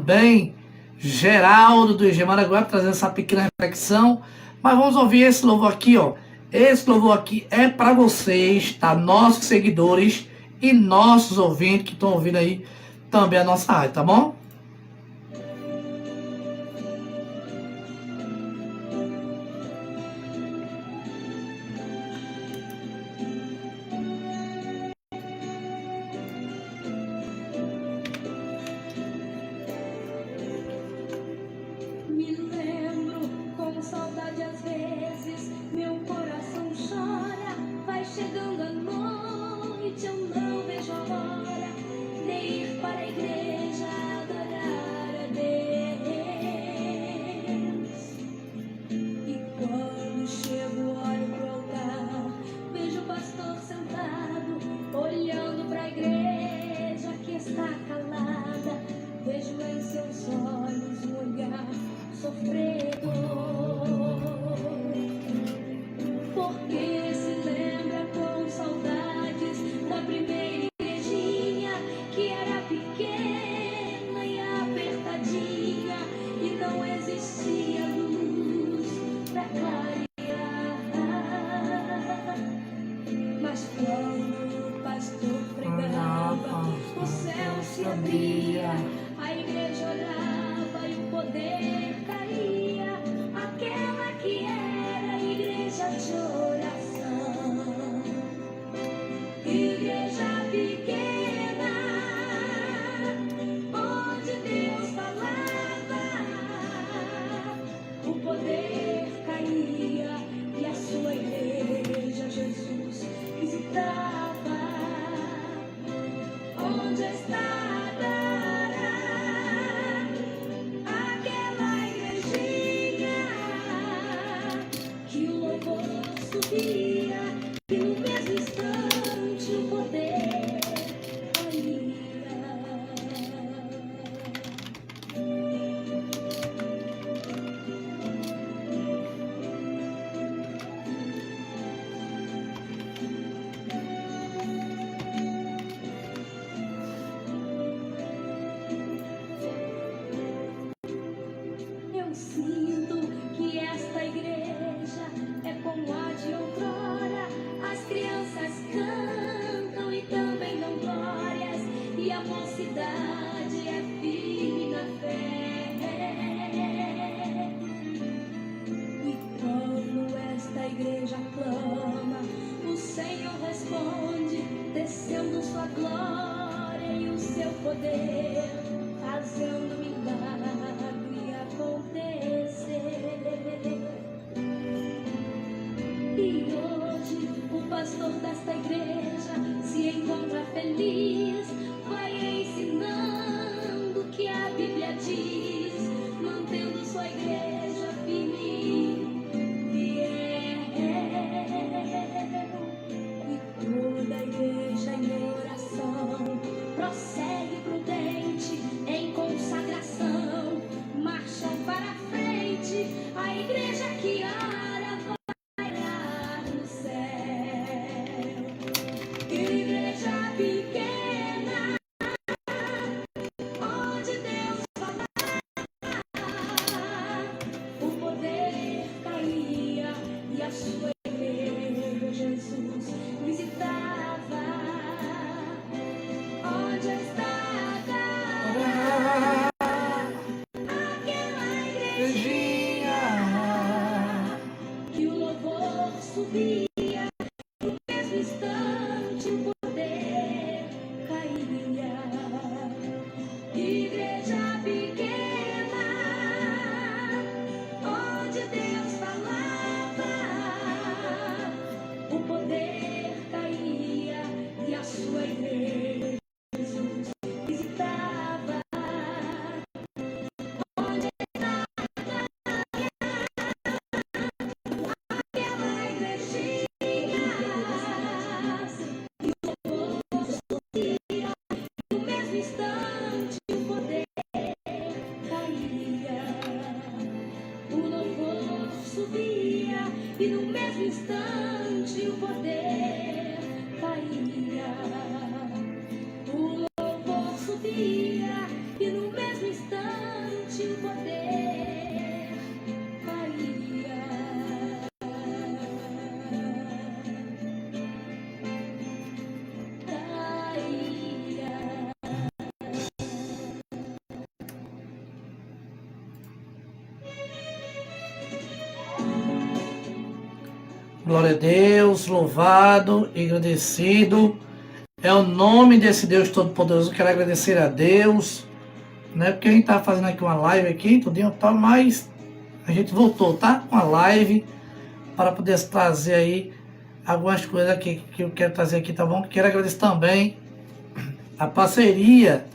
também Geraldo do IG Maranguape, trazendo essa pequena reflexão. Mas vamos ouvir esse louvor aqui, ó. Esse louvor aqui é para vocês, tá? Nossos seguidores e nossos ouvintes que estão ouvindo aí também a nossa rádio, tá bom? Glória a Deus, louvado e agradecido. É o nome desse Deus Todo-Poderoso. Quero agradecer a Deus, né? Porque a gente tá fazendo aqui uma live aqui, tudinho tal, mas a gente voltou, tá? Com a live para poder trazer aí algumas coisas aqui que eu quero trazer aqui, tá bom? Quero agradecer também a parceria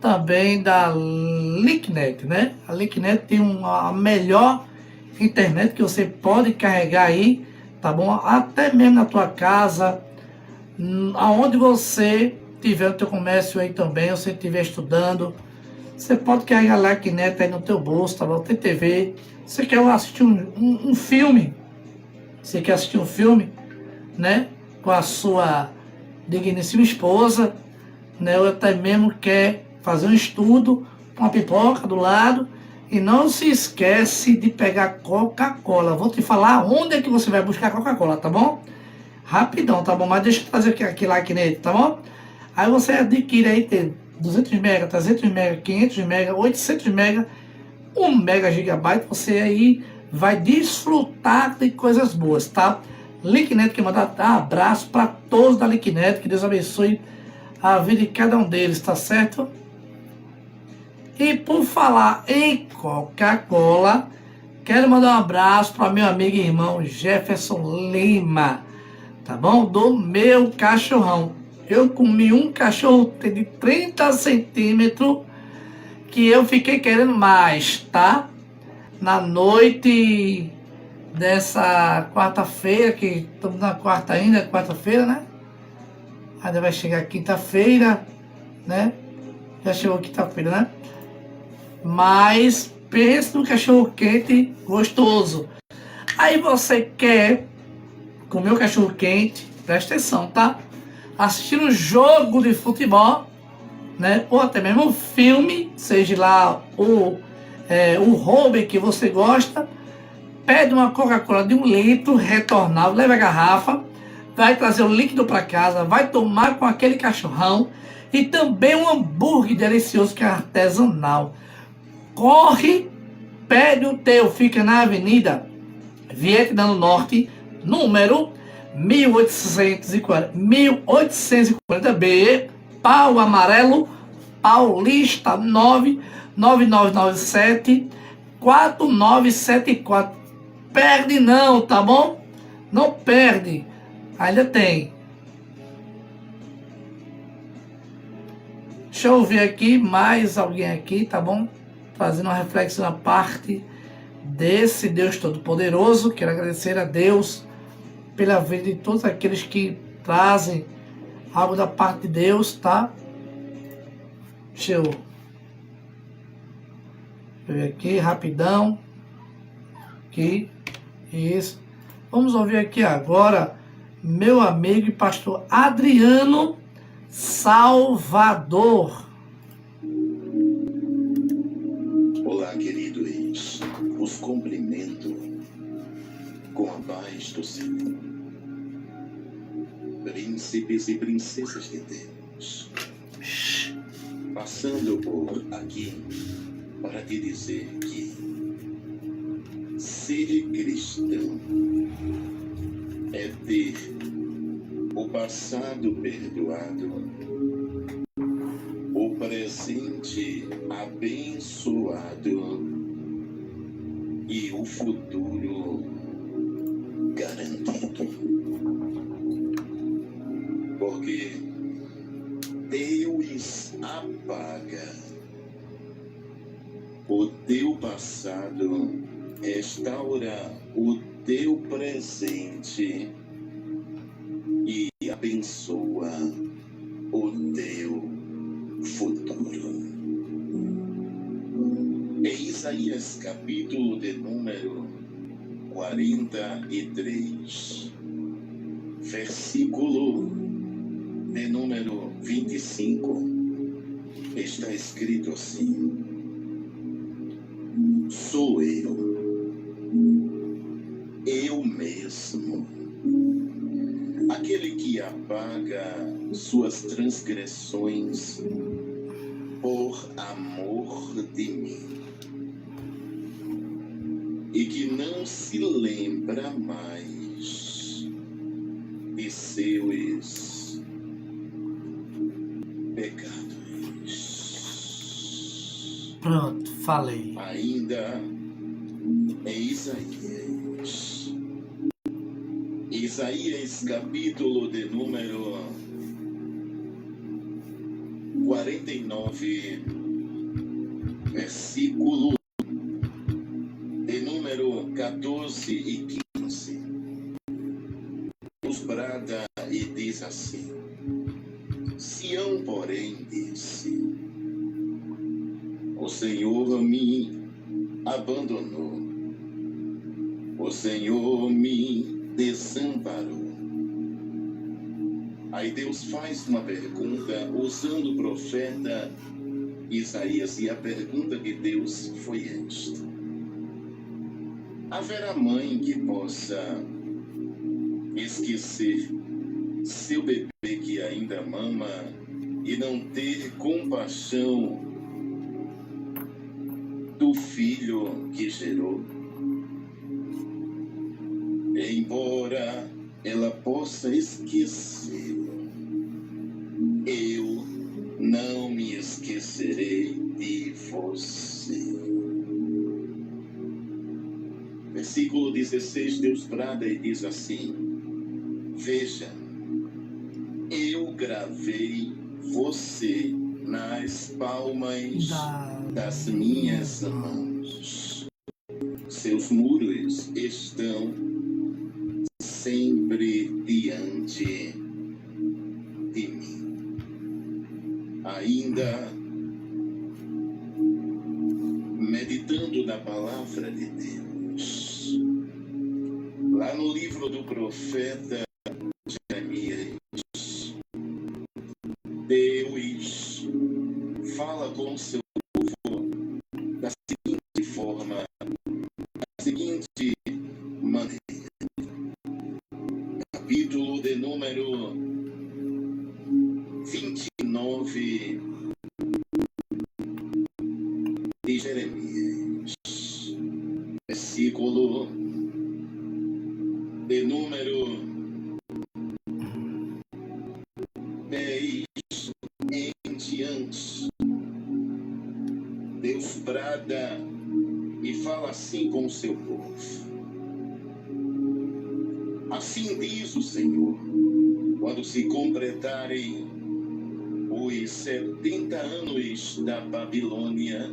também da Linknet, né? A Linknet tem a melhor internet que você pode carregar aí, tá bom? Até mesmo na tua casa, aonde você tiver o teu comércio aí também, você estiver estudando, você pode carregar a Linknet aí no teu bolso, tá bom? Tem TV, você quer assistir um filme, você quer assistir um filme, né? Com a sua digníssima esposa, né? Ou até mesmo quer fazer um estudo com a pipoca do lado. E não se esquece de pegar Coca-Cola. Vou te falar onde é que você vai buscar Coca-Cola, tá bom? Rapidão, tá bom? Mas deixa eu fazer aqui lá nele, tá bom? Aí você adquire aí, tem 200 MB, 300 MB, 500 MB, 800 MB, 1 MB gigabyte. Você aí vai desfrutar de coisas boas, tá? Linknet, que mandar um abraço para todos da Linknet. Que Deus abençoe a vida de cada um deles, tá certo? E por falar em Coca-Cola, quero mandar um abraço para meu amigo e irmão Jefferson Lima, tá bom? Do meu cachorrão. Eu comi um cachorro de 30 centímetros que eu fiquei querendo mais, tá? Na noite dessa quarta-feira, que estamos na quarta ainda, quarta-feira, né? Ainda vai chegar quinta-feira, né? Já chegou quinta-feira, né? Mas pense no cachorro quente gostoso. Aí você quer comer o cachorro quente, presta atenção, tá? Assistir um jogo de futebol, né? Ou até mesmo um filme, seja lá o hobby que você gosta. Pede uma Coca-Cola de 1 litro, retornável, leva a garrafa, vai trazer o líquido para casa, vai tomar com aquele cachorrão e também um hambúrguer delicioso que é artesanal. Corre, pede o teu, fica na Avenida Vietnã do Norte, número 1840B, Pau Amarelo, Paulista 99997 4974. Perde não, tá bom? Não perde. Ainda tem. Deixa eu ver aqui mais alguém aqui, tá bom? Fazendo uma reflexão na parte desse Deus Todo-Poderoso. Quero agradecer a Deus pela vida de todos aqueles que trazem algo da parte de Deus, tá? Deixa eu ver aqui, rapidão. Aqui, isso. Vamos ouvir aqui agora meu amigo e pastor Adriano Salvador. Olá, queridos. Os cumprimento com a paz do Senhor. Príncipes e princesas de Deus, passando por aqui para te dizer que ser cristão é ter o passado perdoado, o presente abençoado e o futuro garantido. Porque Deus apaga o teu passado, restaura o teu presente e abençoa o teu futuro. Em Isaías capítulo de número 43, versículo de número 25, está escrito assim: sou eu mesmo, aquele que apaga suas transgressões por amor de mim, e que não se lembra mais seus pecados. Pronto, falei. Ainda em Isaías capítulo de número 49, versículo de número 14 e 15. Deus brada e diz assim: Sião, porém, disse: O Senhor me abandonou, o Senhor me desamparou. Aí Deus faz uma pergunta usando o profeta Isaías, e a pergunta de Deus foi esta: haverá mãe que possa esquecer seu bebê que ainda mama e não ter compaixão do filho que gerou? Embora ela possa esquecê-lo, eu não me esquecerei de você. Versículo 16, Deus brada e diz assim: Veja, eu gravei você nas palmas das minhas mãos. Seus muros estão sempre diante de mim. Ainda meditando na palavra de Deus, lá no livro do profeta Jeremias, Deus fala com o seu povo da seguinte forma, da seguinte maneira. Capítulo de número 29 de Jeremias, versículo de número 10 em diante. Deus brada e fala assim com o seu povo: Assim diz o Senhor, quando se completarem os 70 anos da Babilônia,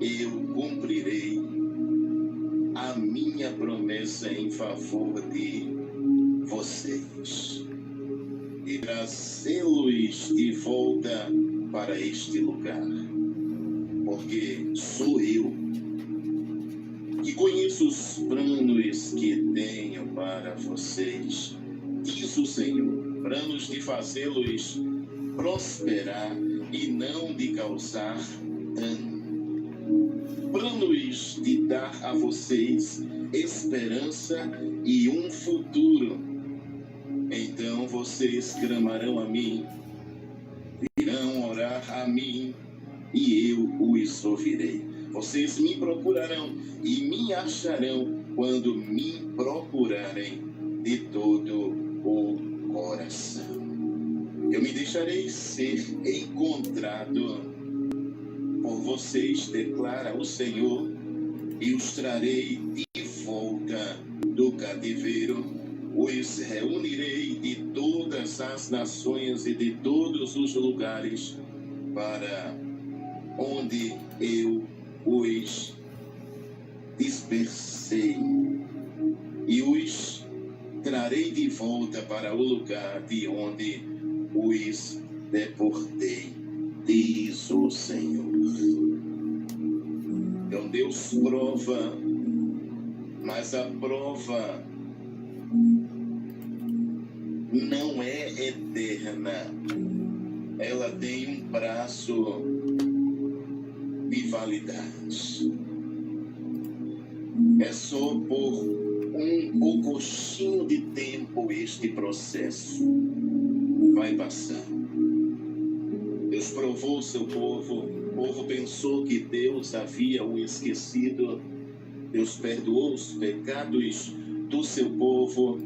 eu cumprirei a minha promessa em favor de vocês e trazê-los de volta para este lugar, porque sou eu que conheço os planos que tenho para vocês, diz o Senhor, planos de fazê-los prosperar e não de causar dano, planos de dar a vocês esperança e um futuro. Então vocês clamarão a mim, virão orar a mim, e eu os ouvirei. Vocês me procurarão e me acharão quando me procurarem de todo o coração. Eu me deixarei ser encontrado por vocês, declara o Senhor, e os trarei de volta do cativeiro. Os reunirei de todas as nações e de todos os lugares para onde eu os dispersei, e os trarei de volta para o lugar de onde os deportei, diz o Senhor. Então Deus prova, mas a prova não é eterna, ela tem um prazo de validade. É só por um pouquinho de tempo este processo vai passar. Deus provou seu povo, o povo pensou que Deus havia o esquecido. Deus perdoou os pecados do seu povo,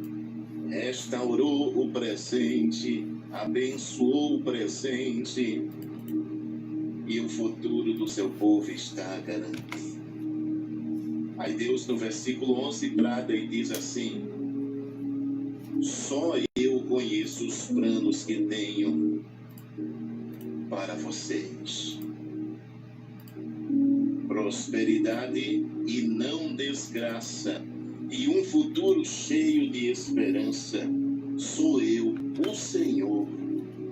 restaurou o presente, abençoou o presente, e o futuro do seu povo está garantido. Aí Deus, no versículo 11, trata e diz assim: só eu conheço os planos que tenho para vocês. Prosperidade e não desgraça, e um futuro cheio de esperança. Sou eu, o Senhor,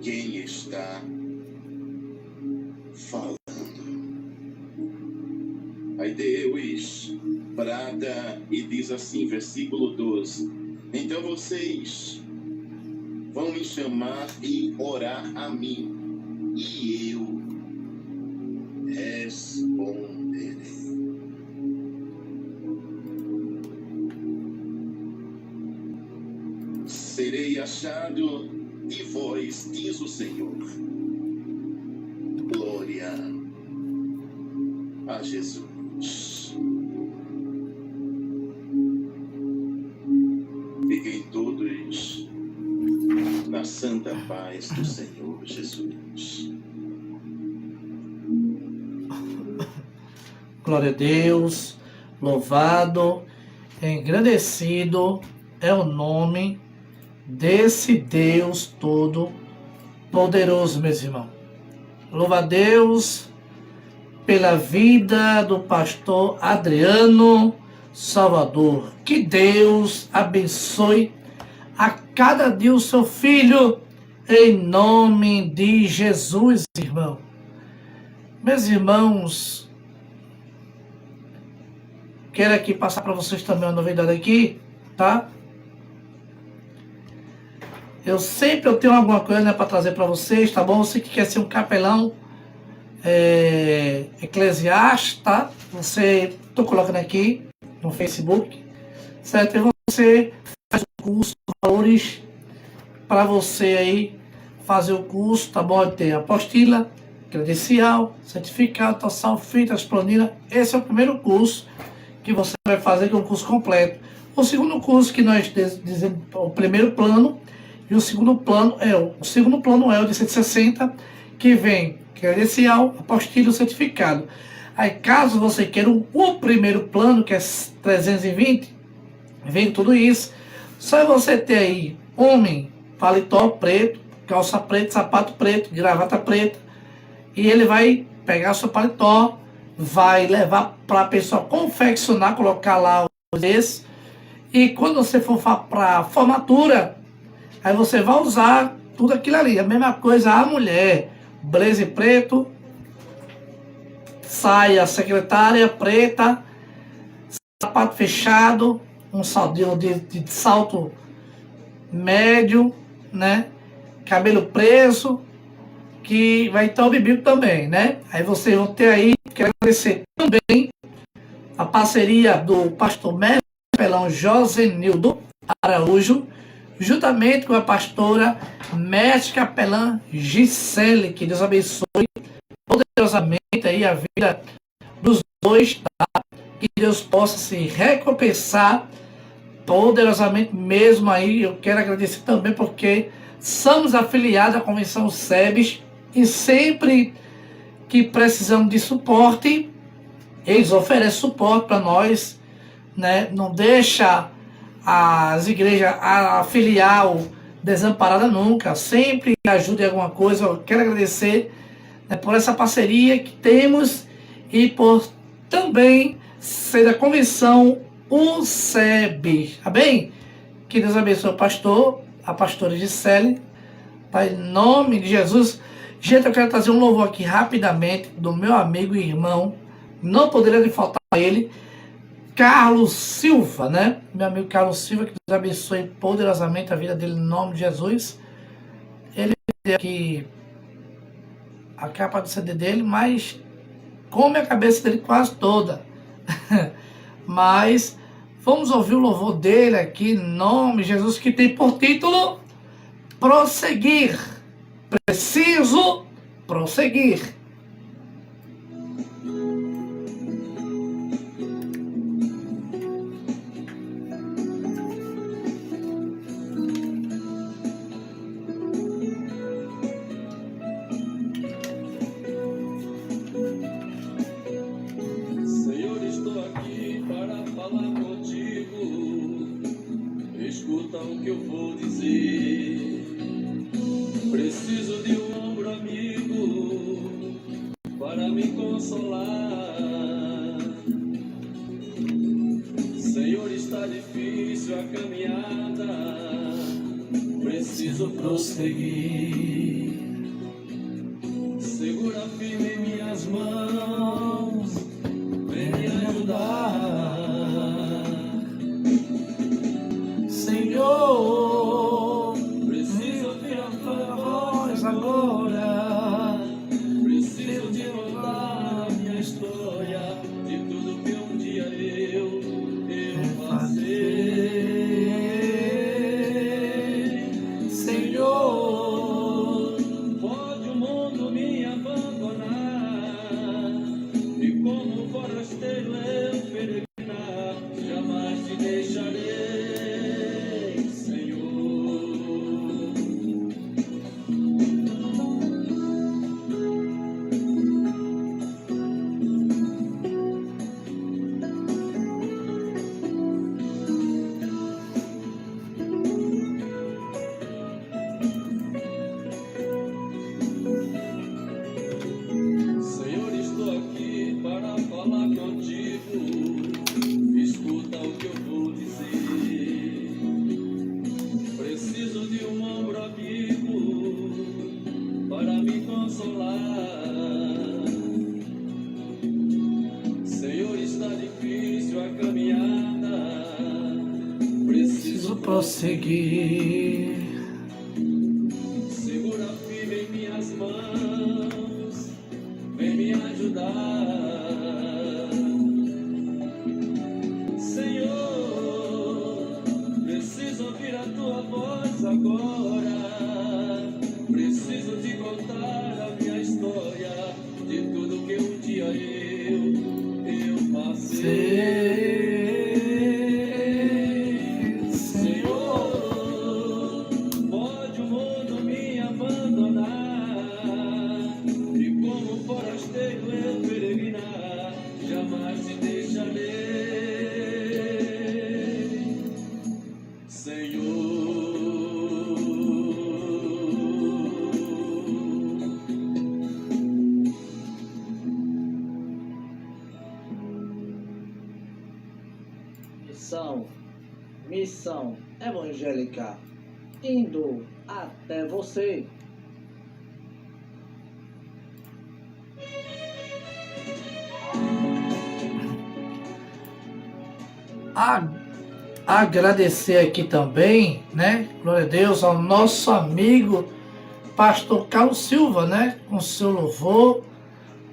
quem está falando. Aí Deus brada e diz assim, versículo 12: então vocês vão me chamar e orar a mim, e eu responderei. Serei achado de vós, diz o Senhor. Glória a Jesus. Fiquem todos na santa paz do Senhor Jesus. Glória a Deus, louvado, engrandecido é o nome desse Deus todo-poderoso, meus irmãos. Louva a Deus pela vida do pastor Adriano Salvador. Que Deus abençoe a cada dia o seu filho, em nome de Jesus, irmão. Meus irmãos, quero aqui passar para vocês também uma novidade aqui, tá? Eu tenho alguma coisa, né, para trazer para vocês, tá bom? Você que quer ser um capelão eclesiástico, tá? Tô colocando aqui no Facebook, certo? E você faz o curso, valores para você aí fazer o curso, tá bom? Tem apostila, credencial, certificado, total, fitas, planilha. Esse é o primeiro curso que você vai fazer, que é um curso completo. O segundo curso que nós dizemos, o primeiro plano, e o segundo plano é o de 160, que vem credencial, apostila e certificado. Aí, caso você queira o primeiro plano, que é 320, vem tudo isso. Só você ter aí, homem, paletó preto, calça preta, sapato preto, gravata preta, e ele vai pegar seu paletó, vai levar para a pessoa confeccionar, colocar lá esse, e quando você for para a formatura, aí você vai usar tudo aquilo ali. A mesma coisa a mulher, blazer preto, saia secretária preta, sapato fechado, um saldinho de salto médio, né? Cabelo preso, que vai estar o bibico também, né? Aí vocês vão ter aí, quero agradecer também a parceria do pastor Mestre Capelão Josenildo Araújo, juntamente com a pastora Mestre Capelã Gisele, que Deus abençoe poderosamente aí a vida dos dois, tá? Que Deus possa se recompensar poderosamente mesmo aí. Eu quero agradecer também porque somos afiliados à Convenção SEBS e sempre que precisamos de suporte, eles oferecem suporte para nós, né? Não deixa as igrejas a filial desamparada nunca, sempre ajuda em alguma coisa. Eu quero agradecer, né, por essa parceria que temos e por também ser da convenção UCEB, tá bem? Que Deus abençoe o pastor, a pastora Gisele, tá? Em nome de Jesus. Gente, eu quero trazer um louvor aqui rapidamente do meu amigo e irmão, não poderia faltar ele, Carlos Silva, né? Meu amigo Carlos Silva, que Deus abençoe poderosamente a vida dele em nome de Jesus. Ele tem aqui a capa do CD dele, mas come a cabeça dele quase toda. Mas vamos ouvir o louvor dele aqui em nome de Jesus, que tem por título Prosseguir. Preciso prosseguir. que eu vou dizer. Preciso de um ombro amigo para me consolar. Senhor, está difícil a caminhada, preciso prosseguir. Segura firme em minhas mãos, vem me ajudar. Senhor, preciso ouvir a tua voz agora. Preciso de contar a minha história, de tudo que um dia eu passei. Senhor, pode o mundo me abandonar, e como forasteiro eu peregrinar, jamais te deixarei, Senhor. Senhor, estou aqui para falar contigo. Escuta o que eu vou dizer. Preciso de um ombro amigo para me consolar. Senhor, está difícil a caminhada, preciso prosseguir. Segura firme em minhas mãos, vem me ajudar. Senhor, preciso ouvir a tua voz agora. Preciso te contar a minha história, de tudo que um dia eu passei. Senhor, pode o mundo me abandonar, e como forasteiro eu peregrinar, jamais te deixarei, Senhor. Missão evangélica indo até você. Agradecer aqui também, né? Glória a Deus, ao nosso amigo Pastor Carlos Silva, né? Com seu louvor.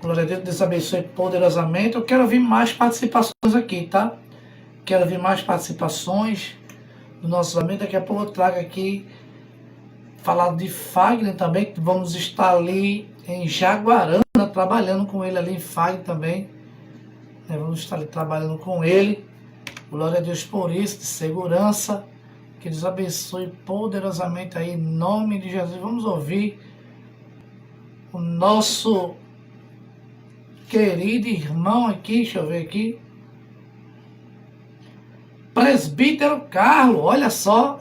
Glória a Deus, Deus abençoe poderosamente. Eu quero ouvir mais participações aqui, tá? Quero ouvir mais participações dos nossos amigos. Daqui a pouco eu trago aqui, falar de Fagner também, que vamos estar ali em Jaguarana, trabalhando com ele ali em Fagner também. Vamos estar ali trabalhando com ele. Glória a Deus por isso, de segurança. Que Deus abençoe poderosamente aí, em nome de Jesus. Vamos ouvir o nosso querido irmão aqui, deixa eu ver aqui. Presbítero Carlos, olha só.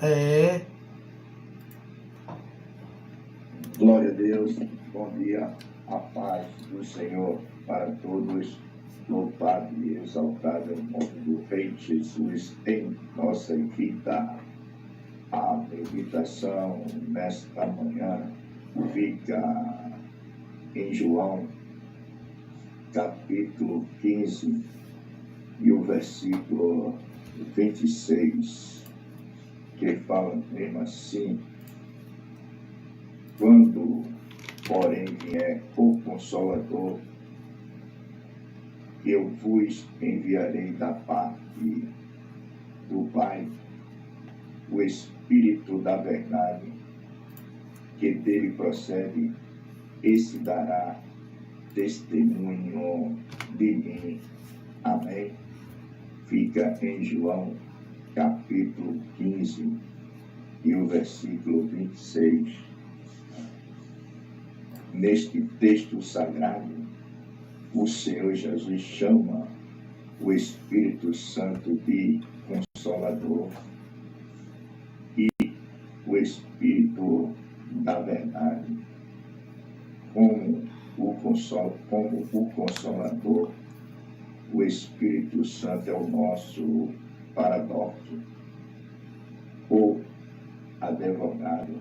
Glória a Deus, bom dia, a paz do Senhor para todos. Louvado e exaltado é o nome do Rei Jesus em nossa vida. A meditação nesta manhã fica em João, capítulo 15, e o versículo 26, que fala mesmo assim: quando, porém, vier o Consolador, eu vos enviarei da parte do Pai, o Espírito da verdade, que dele procede, esse dará testemunho de mim. Amém. Fica em João, capítulo 15, e o versículo 26. Neste texto sagrado, o Senhor Jesus chama o Espírito Santo de Consolador, e o Espírito da verdade, como o Consolador. O Espírito Santo é o nosso paradoxo, o advogado,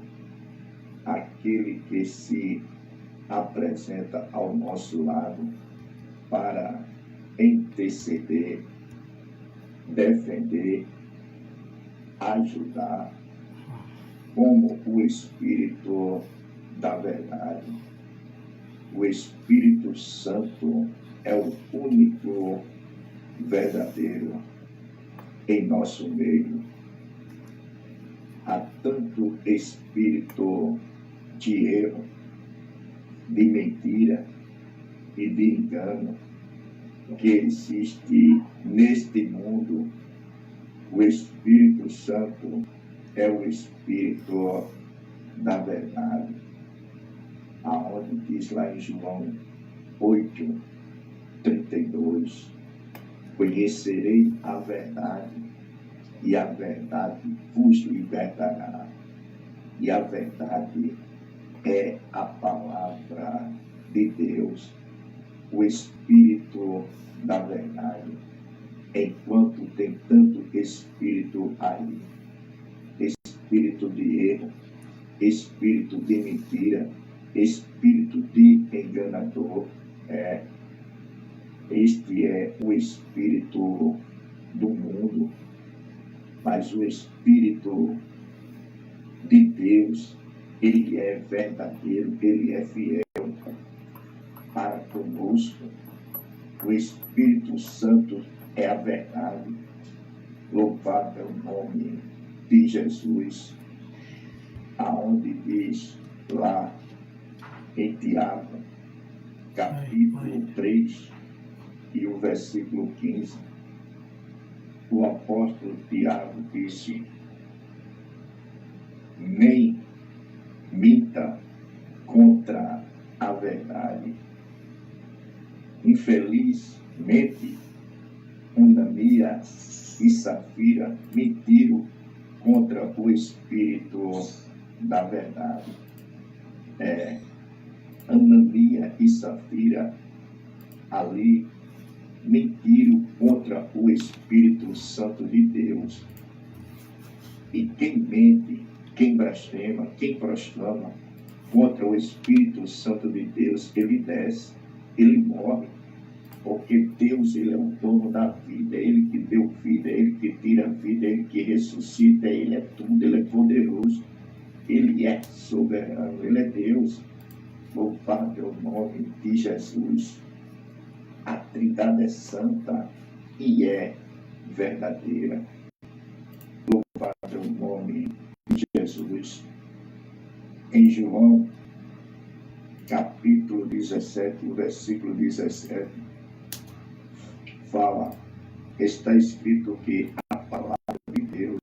aquele que se apresenta ao nosso lado para interceder, defender, ajudar, como o Espírito da verdade. O Espírito Santo é o único verdadeiro em nosso meio. Há tanto espírito de erro, de mentira e de engano que existe neste mundo. O Espírito Santo é o Espírito da verdade, aonde diz lá em João 8:32, conhecerei a verdade, e a verdade vos libertará. E a verdade é a palavra de Deus, o Espírito da verdade. Enquanto tem tanto espírito aí, espírito de erro, espírito de mentira, espírito de enganador, este é o espírito do mundo. Mas o Espírito de Deus, ele é verdadeiro, ele é fiel para conosco. O Espírito Santo é a verdade. Louvado é o nome de Jesus. Aonde diz lá em Tiago, capítulo 3 e o versículo 15, o apóstolo Tiago disse: nem minta contra a verdade. Infelizmente, Ananias e Safira mentiram contra o Espírito da verdade. Ananias e Safira ali mentiram contra o Espírito Santo de Deus. E quem mente, quem blasfema, quem prostrama contra o Espírito Santo de Deus, ele desce, ele morre. Porque Deus, ele é o dono da vida, é ele que deu vida, é ele que tira a vida, é ele que ressuscita, ele é tudo, ele é poderoso, ele é soberano, ele é Deus. Louvado é o nome de Jesus. A Trindade é santa e é verdadeira. Louvado é o nome de Jesus. Em João, capítulo 17, versículo 17, fala, está escrito que a palavra de Deus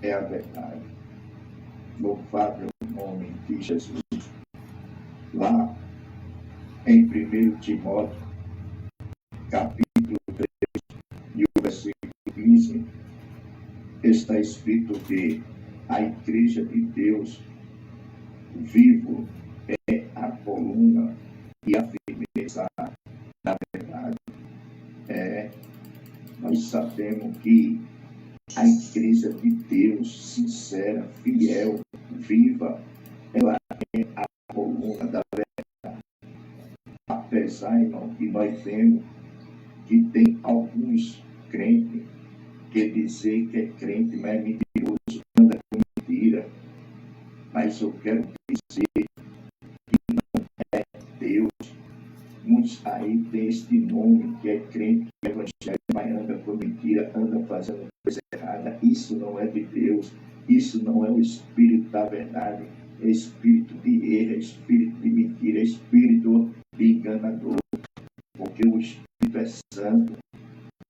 é a verdade. Louvado é o nome de Jesus. Lá em 1 Timóteo, capítulo 3 e o versículo 15, está escrito que a igreja de Deus vivo é a coluna e a firmeza da verdade. Nós sabemos que a igreja de Deus, sincera, fiel, viva, ela é a coluna da verdade. Apesar, irmão, que nós vemos que tem alguns crentes que dizem que é crente, mas é mentiroso, anda com mentira. Mas eu quero dizer que não é Deus. Muitos aí têm este nome que é crente, que é evangelho, mas anda com mentira, anda fazendo coisa errada. Isso não é de Deus. Isso não é o Espírito da verdade. É espírito de erro, é espírito de mentira, é espírito de enganador. Porque o Espírito é santo.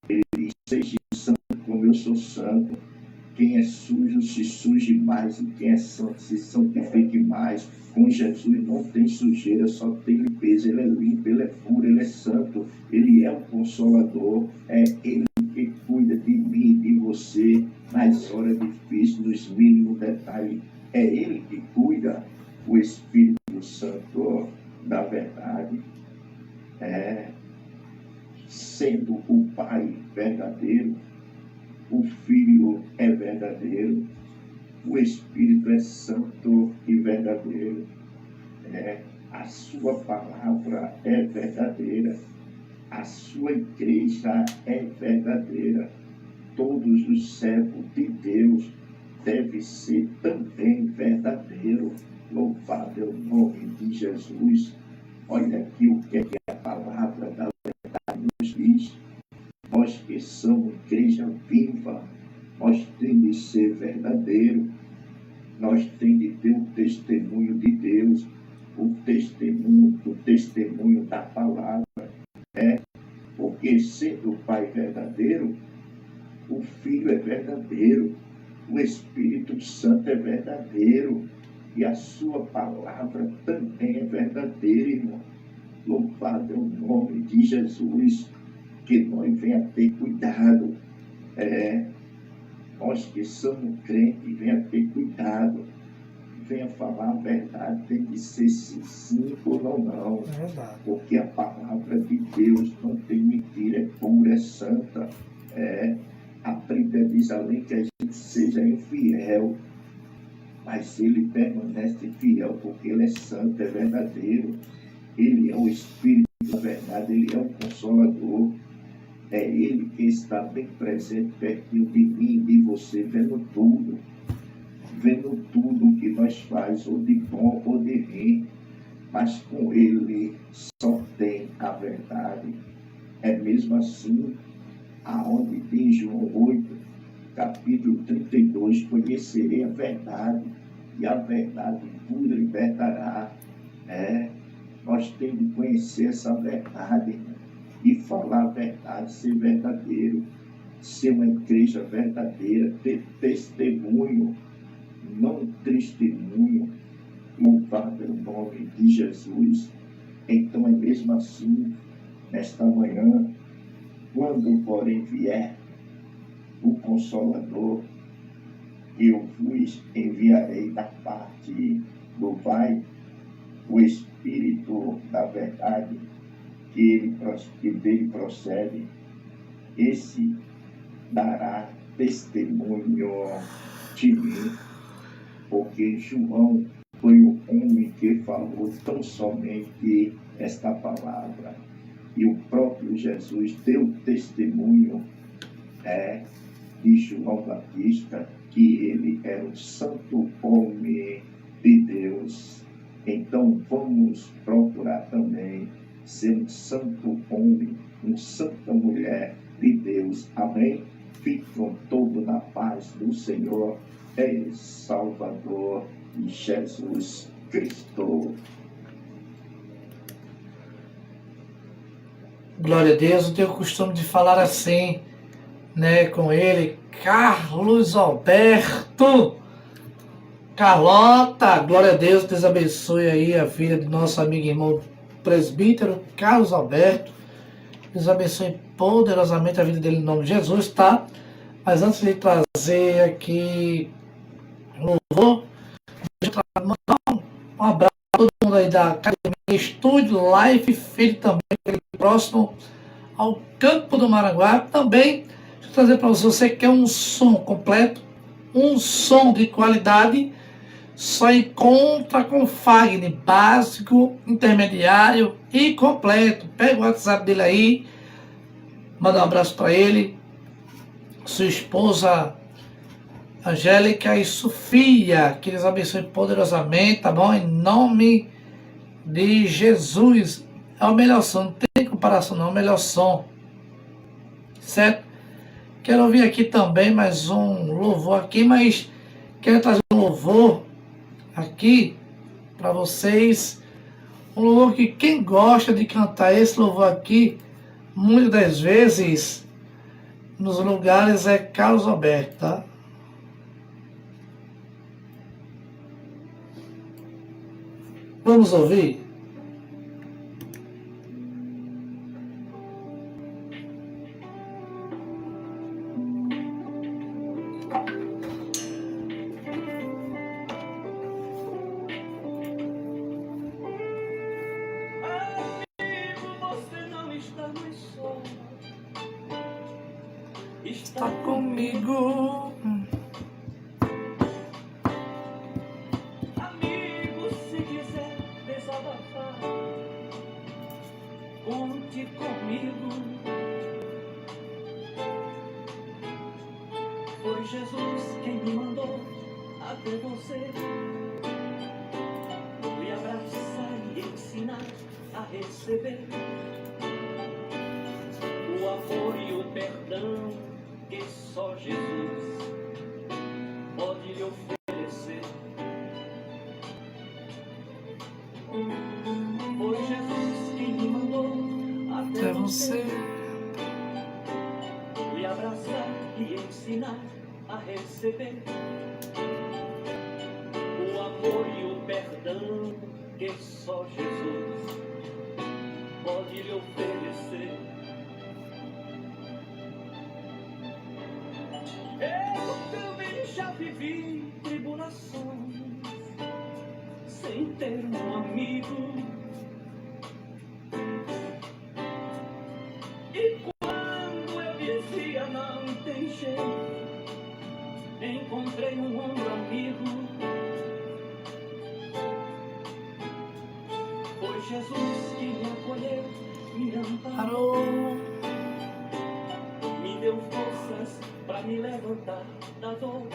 Ele diz: seja santo como eu sou santo. Quem é sujo se suje mais, e quem é santo se santifique mais. Com Jesus não tem sujeira, só tem limpeza. Ele é limpo, ele é puro, ele é santo. Ele é o Consolador. É ele que cuida de mim e de você nas horas difíceis, nos mínimos detalhes. É Ele que cuida, o Espírito Santo da verdade. Sendo o Pai verdadeiro, o Filho é verdadeiro, o Espírito é santo e verdadeiro. A sua palavra é verdadeira, a sua igreja é verdadeira. Todos os servos de Deus devem ser também verdadeiros. Louvado é o nome de Jesus. Olha aqui o que é a palavra da verdade nos diz. Nós que somos igreja viva, nós temos de ser verdadeiro, nós temos de ter o testemunho de Deus, o testemunho da palavra. Porque sendo o Pai verdadeiro, o Filho é verdadeiro, o Espírito Santo é verdadeiro e a sua palavra também é verdadeira, irmão. Louvado é o nome de Jesus. Que nós venha ter cuidado. Nós que somos crentes, venha ter cuidado. Venha falar a verdade, tem que ser sim ou não. Porque a palavra de Deus não tem mentira, é pura, é santa. A Bíblia diz além que a gente seja infiel, mas ele permanece fiel, porque ele é santo, é verdadeiro. Ele é o Espírito da verdade, ele é o Consolador. É Ele que está bem presente pertinho de mim e de você, vendo tudo que nós faz, ou de bom ou de ruim, mas com Ele só tem a verdade. É mesmo assim, aonde diz João 8, capítulo 32, conhecerei a verdade, e a verdade vos libertará. Nós temos de conhecer essa verdade, e falar a verdade, ser verdadeiro, ser uma igreja verdadeira, ter testemunho, não testemunho. Louvado é o nome de Jesus. Então é mesmo assim, nesta manhã, quando porém vier o Consolador, eu vos enviarei da parte do Pai, o Espírito da verdade, que dele procede. Esse dará testemunho de mim, porque João foi o homem que falou tão somente esta palavra, e o próprio Jesus deu testemunho de João Batista, que ele era um santo homem de Deus. Então vamos procurar também ser um santo homem, uma santa mulher de Deus. Amém? Ficam todos na paz do Senhor e Salvador Jesus Cristo. Glória a Deus. Eu tenho o costume de falar assim, com ele, Carlos Alberto, Carlota, glória a Deus. Deus abençoe aí a filha do nosso amigo e irmão presbítero Carlos Alberto. Deus abençoe poderosamente a vida dele em nome de Jesus, tá? Mas antes de trazer aqui louvor, deixa eu mandar um abraço a todo mundo aí da Academia Estúdio Life, feito também próximo ao Campo do Maranguá. Também, deixa eu trazer para você que quer um som completo, um som de qualidade, só encontra com Fagner, básico, intermediário e completo. Pega o WhatsApp dele aí, manda um abraço para ele, sua esposa Angélica e Sofia, que eles abençoem poderosamente, tá bom? Em nome de Jesus. É o melhor som, não tem comparação não, é o melhor som, certo? Quero ouvir aqui também mais um louvor aqui, mas quero trazer um louvor aqui para vocês, um louvor que quem gosta de cantar esse louvor aqui, muitas das vezes nos lugares é Carlos Alberto, tá? Vamos ouvir? está comigo. Amigo, se quiser desabafar, conte comigo. Foi Jesus quem me mandou até você, lhe abraçar e ensinar a receber o amor e o perdão que só Jesus pode lhe oferecer. Foi Jesus quem me mandou até você, lhe abraçar e ensinar a receber o amor e o perdão que só Jesus pode lhe oferecer. Eu também já vivi tribulações sem ter um amigo, e quando eu dizia não tem jeito, encontrei um ombro amigo. Foi Jesus que me acolheu, me amparou, me deu forças para me levantar da dor,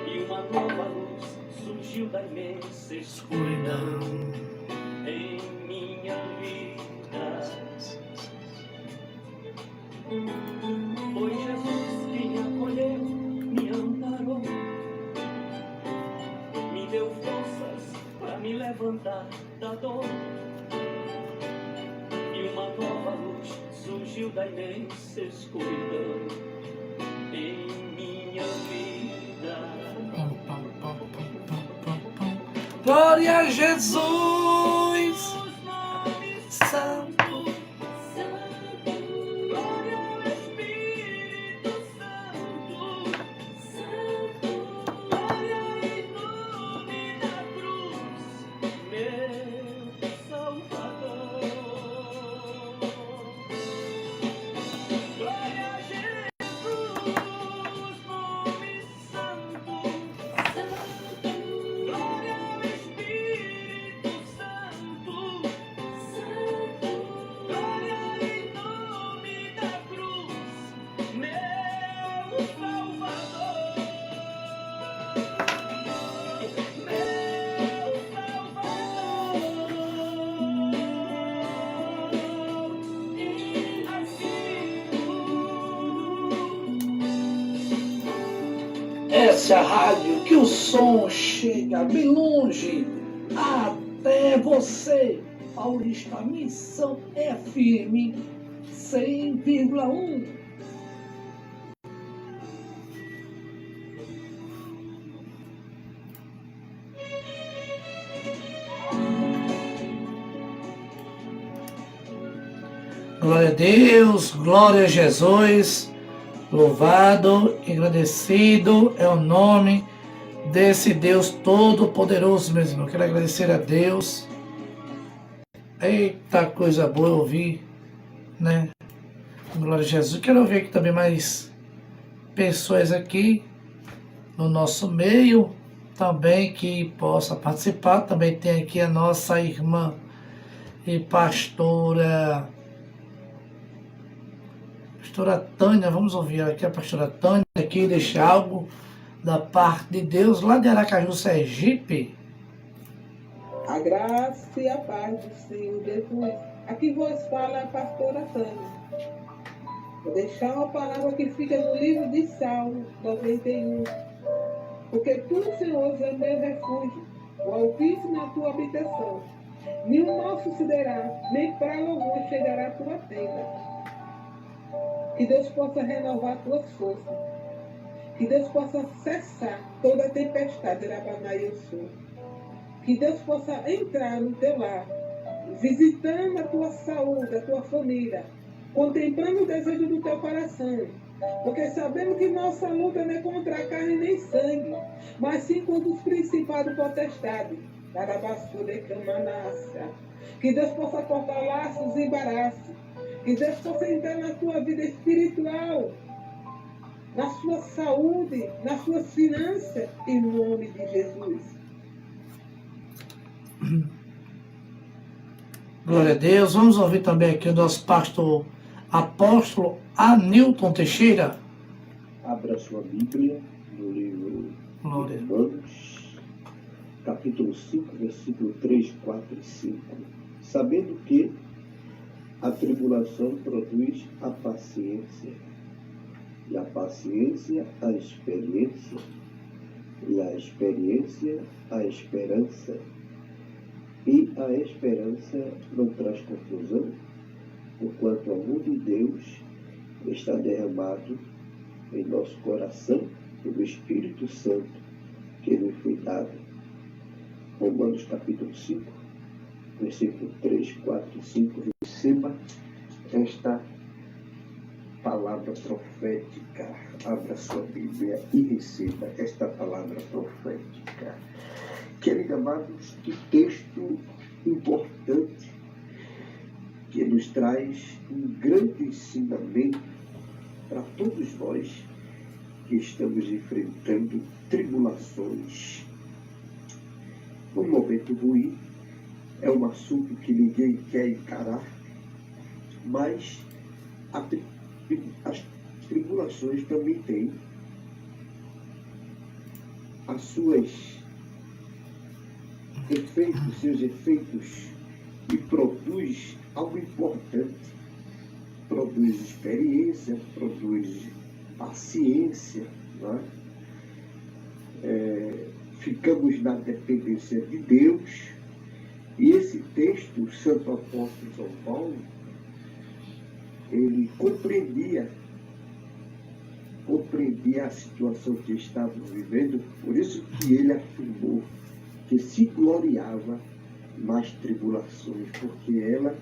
e uma nova luz surgiu da imensa escuridão em minha vida. Foi Jesus que me acolheu, me amparou, me deu forças para me levantar da dor, e uma nova luz surgiu da imensa escuridão em minha vida. Glória a Jesus, Santo. Glória ao Espírito Santo, glória em nome da cruz, meu Salvador. Glória a Jesus, nome santo, glória ao Espírito Santo, glória em nome da cruz, meu Salvador, e Essa é a rádio que o som chega bem longe até você. Paulista Missão FM 100,1. Glória a Deus, glória a Jesus. Louvado, agradecido é o nome desse Deus Todo-Poderoso, meus irmãos. Quero agradecer a Deus. Eita, coisa boa ouvir, né? Glória a Jesus. Quero ouvir aqui também mais pessoas aqui no nosso meio, também que possa participar. Também tem aqui a nossa irmã e pastora Tânia. Vamos ouvir aqui a pastora Tânia aqui, deixa algo da parte de Deus lá de Aracaju, Sergipe. A graça e a paz do Senhor Jesus. Aqui vos fala a pastora Tânia. Vou deixar uma palavra que fica no livro de Salmo 91. Porque tu, Senhor, és meu refúgio, o Altíssimo na tua habitação. Nenhum mal sucederá, nem praga alguma chegará à tua tenda. Que Deus possa renovar tuas forças. Que Deus possa cessar toda a tempestade da Rabanaiosu. Que Deus possa entrar no teu lar, visitando a tua saúde, a tua família, contemplando o desejo do teu coração. Porque sabemos que nossa luta não é contra a carne nem sangue, mas sim contra os principados potestades. Que Deus possa cortar laços e embaraços. Que Deus possa entrar na tua vida espiritual, na sua saúde, nas suas finanças, em nome de Jesus. Glória a Deus. Vamos ouvir também aqui o nosso pastor apóstolo Anilton Teixeira. Abra sua Bíblia no livro Glória. de Romanos, capítulo 5, versículo 3, 4 e 5. Sabendo que a tribulação produz a paciência, e a paciência a experiência, e a experiência a esperança, e a esperança não traz confusão, porquanto o amor de Deus está derramado em nosso coração pelo Espírito Santo que lhe foi dado. Romanos capítulo 5, versículo 3, 4 e 5. Receba esta palavra profética. Abra sua Bíblia e receba esta palavra profética. Queridos amados, que texto importante que nos traz um grande ensinamento para todos nós que estamos enfrentando tribulações. Um momento ruim, é um assunto que ninguém quer encarar, mas as tribulações também têm as suas seus efeitos, e produz algo importante. Produz experiência, produz paciência, não é? Ficamos na dependência de Deus. E esse texto, o Santo Apóstolo São Paulo, ele compreendia a situação que estávamos vivendo, por isso que ele afirmou que se gloriava nas tribulações, porque ela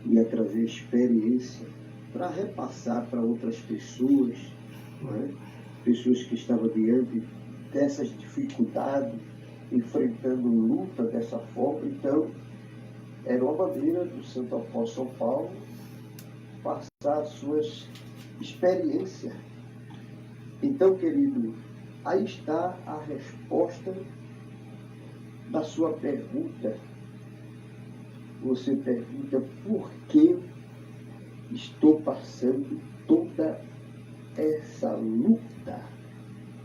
ia trazer experiência para repassar para outras pessoas, não é? Pessoas que estavam diante dessas dificuldades, enfrentando luta dessa forma. Então, era uma maneira do Santo Apóstolo São Paulo passar as suas experiências. Então, querido, aí está a resposta da sua pergunta. Você pergunta por que estou passando toda essa luta?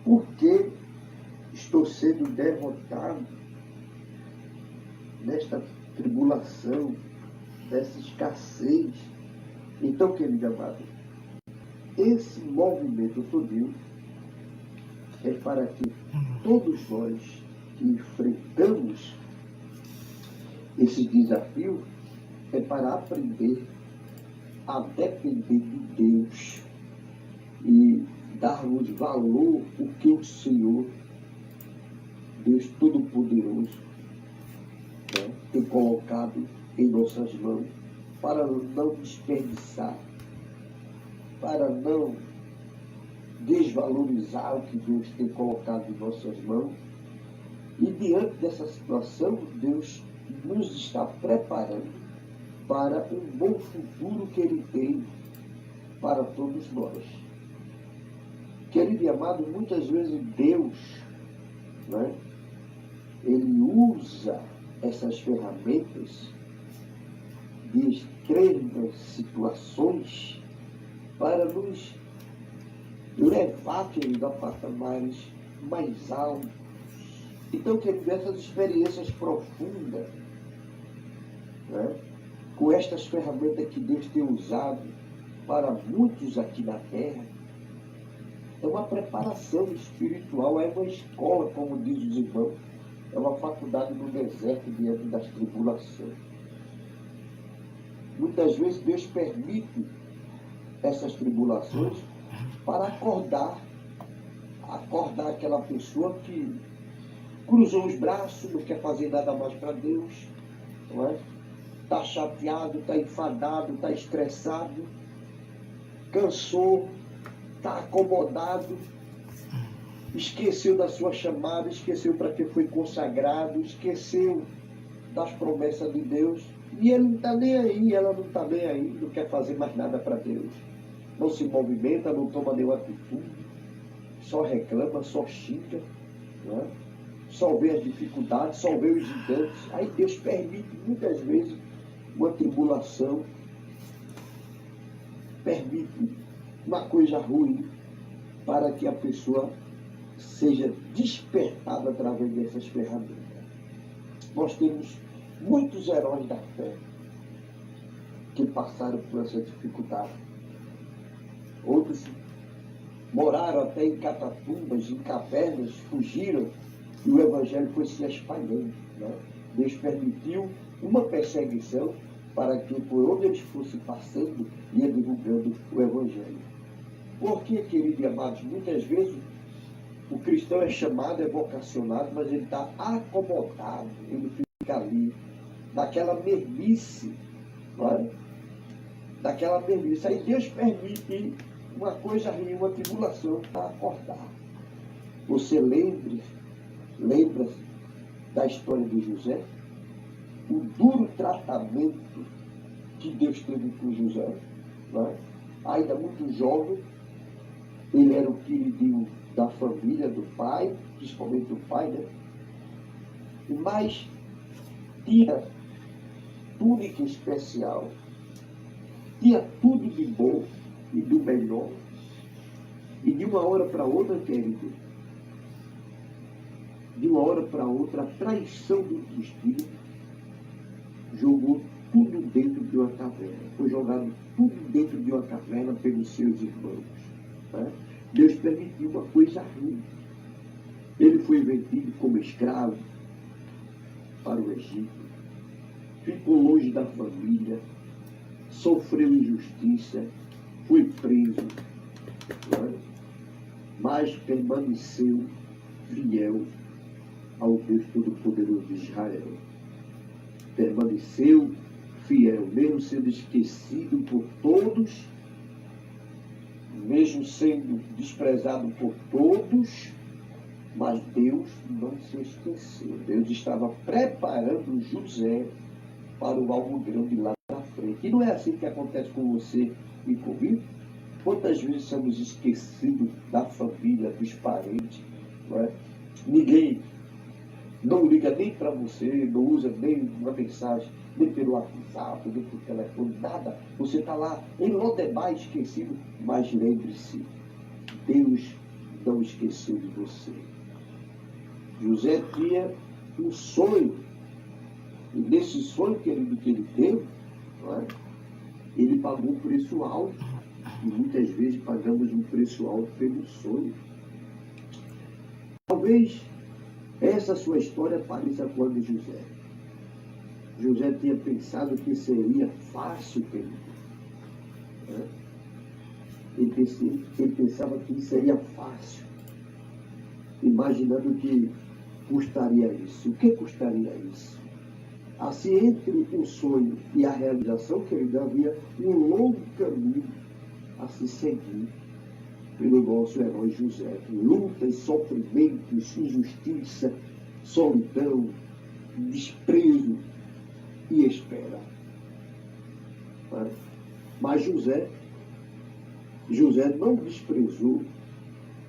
Por que estou sendo derrotado nesta tribulação, dessa escassez? Então, querido amado, esse movimento todinho é para que todos nós que enfrentamos esse desafio, é para aprender a depender de Deus e darmos valor o que o Senhor, Deus Todo-Poderoso, né, tem colocado em nossas mãos, para não desperdiçar, para não desvalorizar o que Deus tem colocado em nossas mãos. E diante dessa situação, Deus nos está preparando para um bom futuro que Ele tem para todos nós. Querido e amado, muitas vezes Deus, né, Ele usa essas ferramentas de extremas situações para nos levar, querido, a patamares mais altos. Então, querido, essas experiências profundas, né, com estas ferramentas que Deus tem usado para muitos aqui na Terra, é uma preparação espiritual, é uma escola, como diz os irmãos, é uma faculdade no deserto diante das tribulações. Muitas vezes Deus permite essas tribulações para acordar aquela pessoa que cruzou os braços, não quer fazer nada mais para Deus, não é? Está chateado, está enfadado, está estressado, cansou, está acomodado, esqueceu da sua chamada, esqueceu para que foi consagrado, esqueceu das promessas de Deus. E ele não está nem aí, ela não está nem aí, não quer fazer mais nada para Deus. Não se movimenta, não toma nenhuma atitude, só reclama, só xinga, né? Só vê as dificuldades, só vê os gigantes. Aí Deus permite muitas vezes uma tribulação, permite uma coisa ruim para que a pessoa seja despertada através dessas ferramentas. Nós temos muitos heróis da fé que passaram por essa dificuldade. Outros moraram até em catatumbas, em cavernas, fugiram e o evangelho foi se espalhando, né? Deus permitiu uma perseguição para que por onde eles fossem passando, ia divulgando o evangelho. Porque, queridos e amados, muitas vezes o cristão é chamado, é vocacionado, mas ele está acomodado, ele fica ali, naquela mermice, não daquela mermice. Aí Deus permite uma coisa ruim, uma tribulação para acordar. Você lembra-se da história de José? O duro tratamento que Deus teve com José, não é? Ainda muito jovem, ele era o queridinho da família, do pai, principalmente do pai, né? Mas tinha túnica especial, tinha tudo de bom e do melhor. E de uma hora para outra, querido, de uma hora para outra, a traição do destino jogou tudo dentro de uma caverna. Foi jogado tudo dentro de uma caverna pelos seus irmãos. Né? Deus permitiu uma coisa ruim. Ele foi vendido como escravo para o Egito. Ficou longe da família. Sofreu injustiça. Foi preso. Né? Mas permaneceu fiel ao Deus Todo-Poderoso de Israel. Permaneceu fiel, mesmo sendo esquecido por todos, mesmo sendo desprezado por todos, mas Deus não se esqueceu. Deus estava preparando José para o algo grande lá na frente. E não é assim que acontece com você e comigo? Quantas vezes somos esquecidos da família, dos parentes, não é? Ninguém não liga nem para você, não usa nem uma mensagem, nem pelo WhatsApp, nem pelo telefone, nada. Você está lá em Lodebar esquecido, mas lembre-se, Deus não esqueceu de você. José tinha um sonho, e nesse sonho, querido, que ele teve, não é? Ele pagou um preço alto, e muitas vezes pagamos um preço alto pelo sonho. Talvez essa sua história pareça com a de José. José tinha pensado que seria fácil, querido. Né? Ele pensava que seria fácil, imaginando que custaria isso. O que custaria isso? Assim, entre o sonho e a realização, querido, havia um longo caminho a se seguir pelo nosso herói José. Lutas, sofrimentos, injustiça, solidão, desprezo e espera. Mas José não desprezou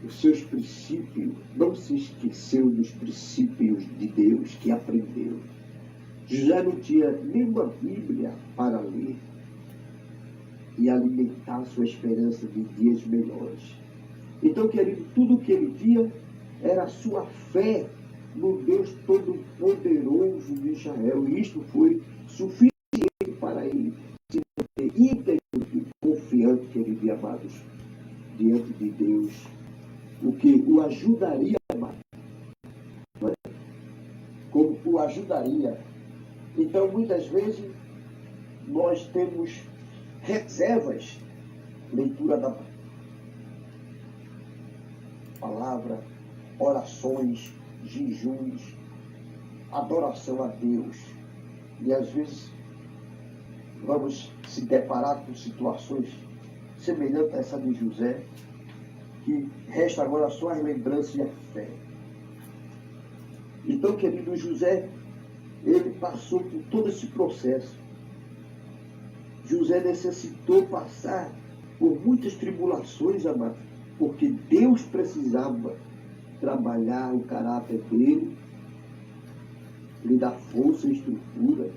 os seus princípios, não se esqueceu dos princípios de Deus que aprendeu. José não tinha nenhuma Bíblia para ler e alimentar sua esperança de dias melhores. Então, querido, tudo o que ele tinha era a sua fé no Deus Todo-Poderoso de Israel. E isto foi suficiente para ele se manter íntegro e confiante, queridos e amados, diante de Deus, o que o ajudaria, como o ajudaria. Então, muitas vezes, nós temos reservas, leitura da palavra, orações, jejuns, adoração a Deus. E às vezes vamos se deparar com situações semelhantes a essa de José, que resta agora só as lembranças e a fé. Então, querido, José, ele passou por todo esse processo. José necessitou passar por muitas tribulações, amado, porque Deus precisava trabalhar o caráter dele, lhe dar força e estrutura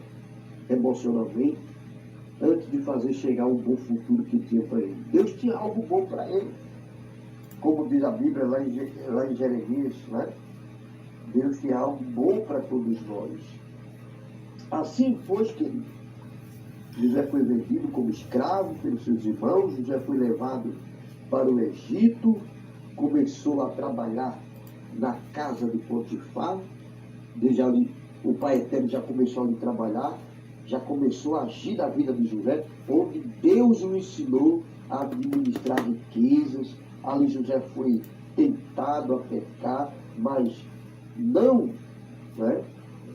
emocionalmente, antes de fazer chegar o bom futuro que tinha para ele. Deus tinha algo bom para ele. Como diz a Bíblia lá em Jeremias, né? Deus tinha algo bom para todos nós. Assim, pois, querido, José foi vendido como escravo pelos seus irmãos, José foi levado para o Egito, começou a trabalhar na casa de Potifar. Desde ali, o Pai Eterno já começou a lhe trabalhar, já começou a agir na vida de José, onde Deus o ensinou a administrar riquezas. Ali José foi tentado a pecar, mas não, né,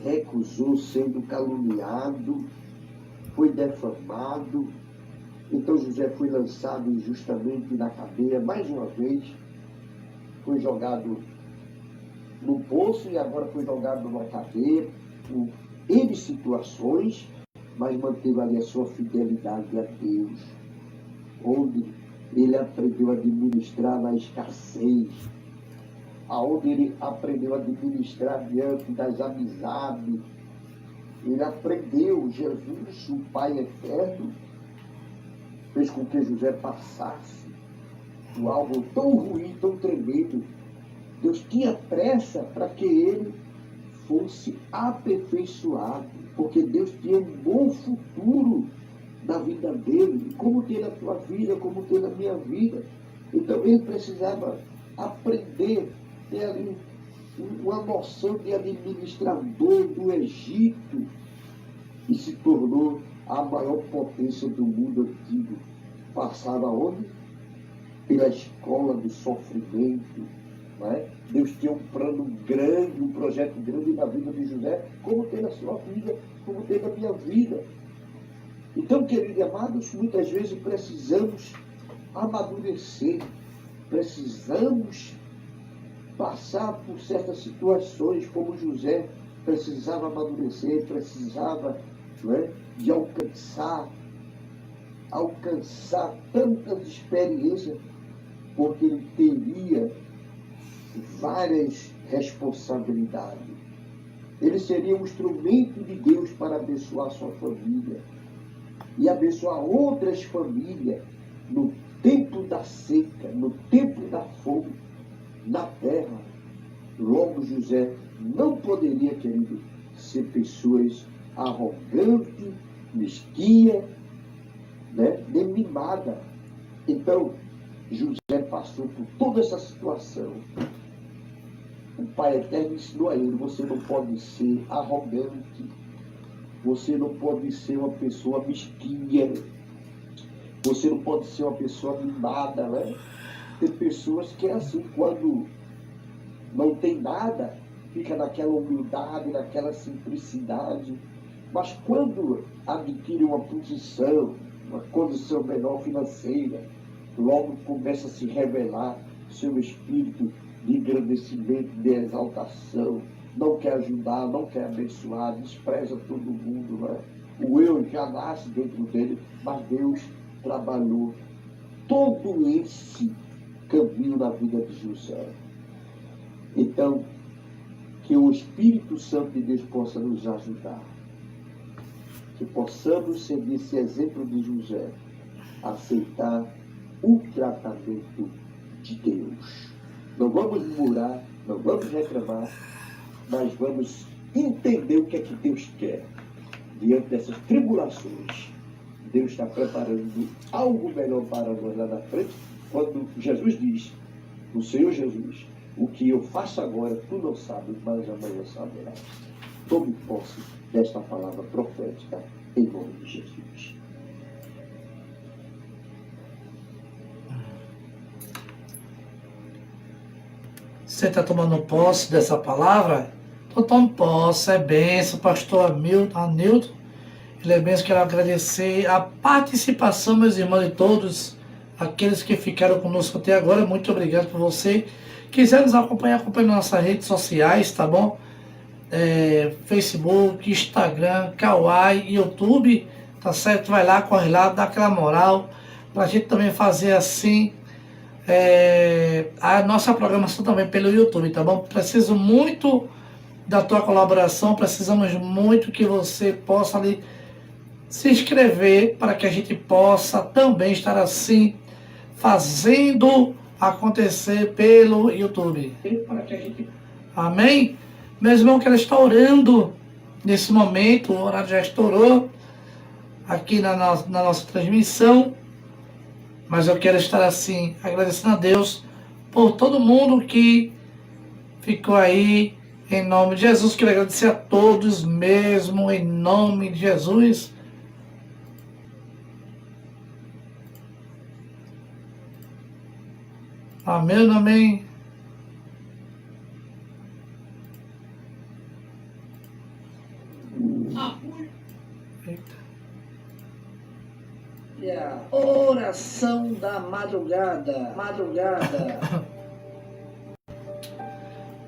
recusou, sendo caluniado, foi defamado. Então José foi lançado injustamente na cadeia, mais uma vez, foi jogado no poço e agora foi jogado numa cadeia, por N situações, mas manteve ali a sua fidelidade a Deus, onde ele aprendeu a administrar na escassez, aonde ele aprendeu a administrar diante das amizades. Ele aprendeu, Jesus, o Pai Eterno, fez com que José passasse por algo tão ruim, tão tremendo. Deus tinha pressa para que ele fosse aperfeiçoado, porque Deus tinha um bom futuro na vida dele, como tem na tua vida, como tem na minha vida. Então ele precisava aprender, ter ali uma noção de administrador do Egito, e se tornou a maior potência do mundo antigo. Passava onde? Pela escola do sofrimento. Não é? Deus tinha um plano grande, um projeto grande na vida de José, como tem na sua vida, como tem na minha vida. Então, queridos e amados, muitas vezes precisamos amadurecer, precisamos passar por certas situações, como José precisava amadurecer, precisava, não é, de alcançar tantas experiências, porque ele teria várias responsabilidades. Ele seria um instrumento de Deus para abençoar sua família e abençoar outras famílias no tempo da seca, no tempo da fome, na terra. Logo, José não poderia, querido, ser pessoas arrogantes, mesquinhas, né, nem mimada. Então, José passou por toda essa situação. O Pai Eterno ensinou a ele: você não pode ser arrogante, você não pode ser uma pessoa mesquinha, você não pode ser uma pessoa mimada, né? Tem pessoas que é assim, quando não tem nada, fica naquela humildade, naquela simplicidade, mas quando adquire uma posição, uma condição melhor financeira, logo começa a se revelar seu espírito de engrandecimento, de exaltação, não quer ajudar, não quer abençoar, despreza todo mundo, né? O eu já nasce dentro dele, mas Deus trabalhou todo esse caminho na vida de José. Então, que o Espírito Santo de Deus possa nos ajudar, que possamos seguir esse exemplo de José, aceitar o tratamento de Deus. Não vamos murmurar, não vamos reclamar, mas vamos entender o que é que Deus quer. Diante dessas tribulações, Deus está preparando algo melhor para nós lá na frente, quando Jesus diz, o Senhor Jesus: o que eu faço agora, tu não sabes, mas amanhã saberás. Tome posse desta palavra profética, em nome de Jesus. Você está tomando posse dessa palavra? Então tome posse, é bênção, pastor Anilton. Ele é bênção, quero agradecer a participação, meus irmãos, de todos aqueles que ficaram conosco até agora. Muito obrigado por você. Quiser nos acompanhar, acompanhe nas nossas redes sociais, tá bom? Facebook, Instagram, Kawaii, YouTube. tá certo? Vai lá, corre lá, dá aquela moral, pra gente também fazer assim a nossa programação também pelo YouTube, tá bom? Preciso muito da tua colaboração, precisamos muito que você possa ali se inscrever para que a gente possa também estar assim fazendo acontecer pelo YouTube. Amém? Meu irmão, que ela está orando nesse momento, o horário já estourou aqui na nossa transmissão, mas eu quero estar assim, agradecendo a Deus por todo mundo que ficou aí, em nome de Jesus. Quero agradecer a todos mesmo, em nome de Jesus. Amém, amém. Eita. E a oração da madrugada.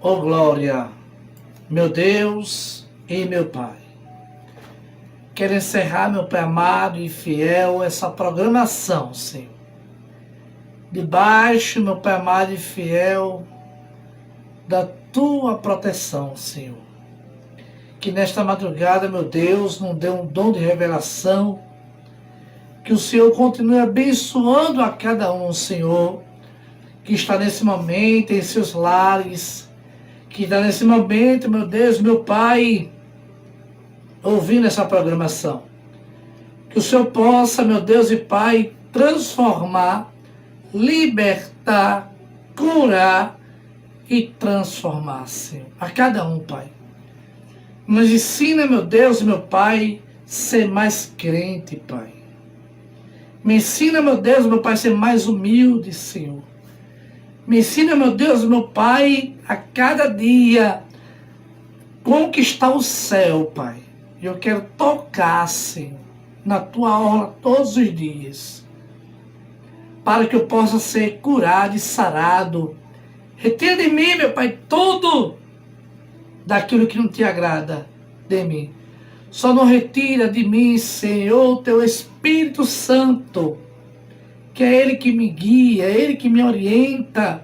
Oh glória, meu Deus e meu Pai. Quero encerrar, meu Pai amado e fiel, essa programação, Senhor. Debaixo, meu Pai amado e fiel, da Tua proteção, Senhor. Que nesta madrugada, meu Deus, nos dê um dom de revelação. Que o Senhor continue abençoando a cada um, Senhor, que está nesse momento em seus lares, que está nesse momento, meu Deus, meu Pai, ouvindo essa programação. Que o Senhor possa, meu Deus e Pai, transformar, libertar, curar e transformar, Senhor, a cada um, Pai. Nos ensina, meu Deus e meu Pai, ser mais crente, Pai. Me ensina, meu Deus, meu Pai, ser mais humilde, Senhor. Me ensina, meu Deus, meu Pai, a cada dia conquistar o céu, Pai. Eu quero tocar, Senhor, na Tua orla todos os dias, para que eu possa ser curado e sarado. Retira de mim, meu Pai, tudo daquilo que não te agrada de mim. Só não retira de mim, Senhor, Teu Espírito Santo, que é Ele que me guia, é Ele que me orienta.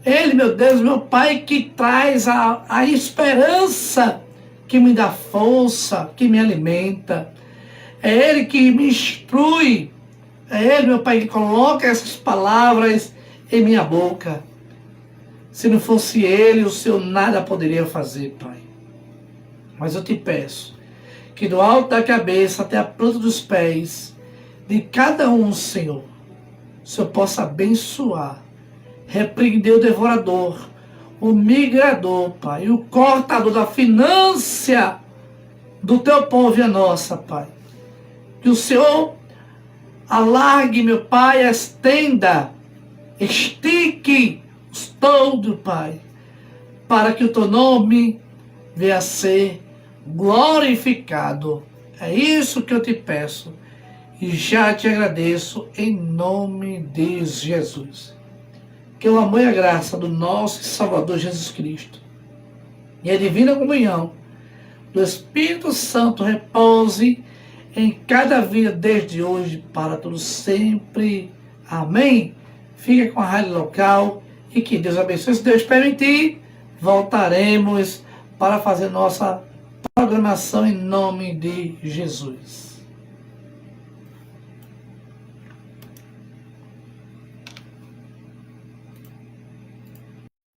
Ele, meu Deus, meu Pai, que traz a esperança, que me dá força, que me alimenta. É Ele que me instrui. É Ele, meu Pai, que coloca essas palavras em minha boca. Se não fosse Ele, o Senhor nada poderia fazer, Pai. Mas eu te peço que do alto da cabeça até a planta dos pés de cada um, Senhor, o Senhor possa abençoar, repreender o devorador, o migrador, Pai, o cortador da finança do Teu povo e a nossa, Pai. Que o Senhor alargue, meu Pai, estenda, estique os todo, Pai, para que o Teu nome venha a ser glorificado. É isso que eu te peço e já te agradeço em nome de Jesus. Que o amor e a graça do nosso Salvador Jesus Cristo e a divina comunhão do Espírito Santo repouse em cada vida desde hoje para todos sempre. Amém? Fica com a rádio local e que Deus abençoe. Se Deus permitir, voltaremos para fazer nossa programação em nome de Jesus.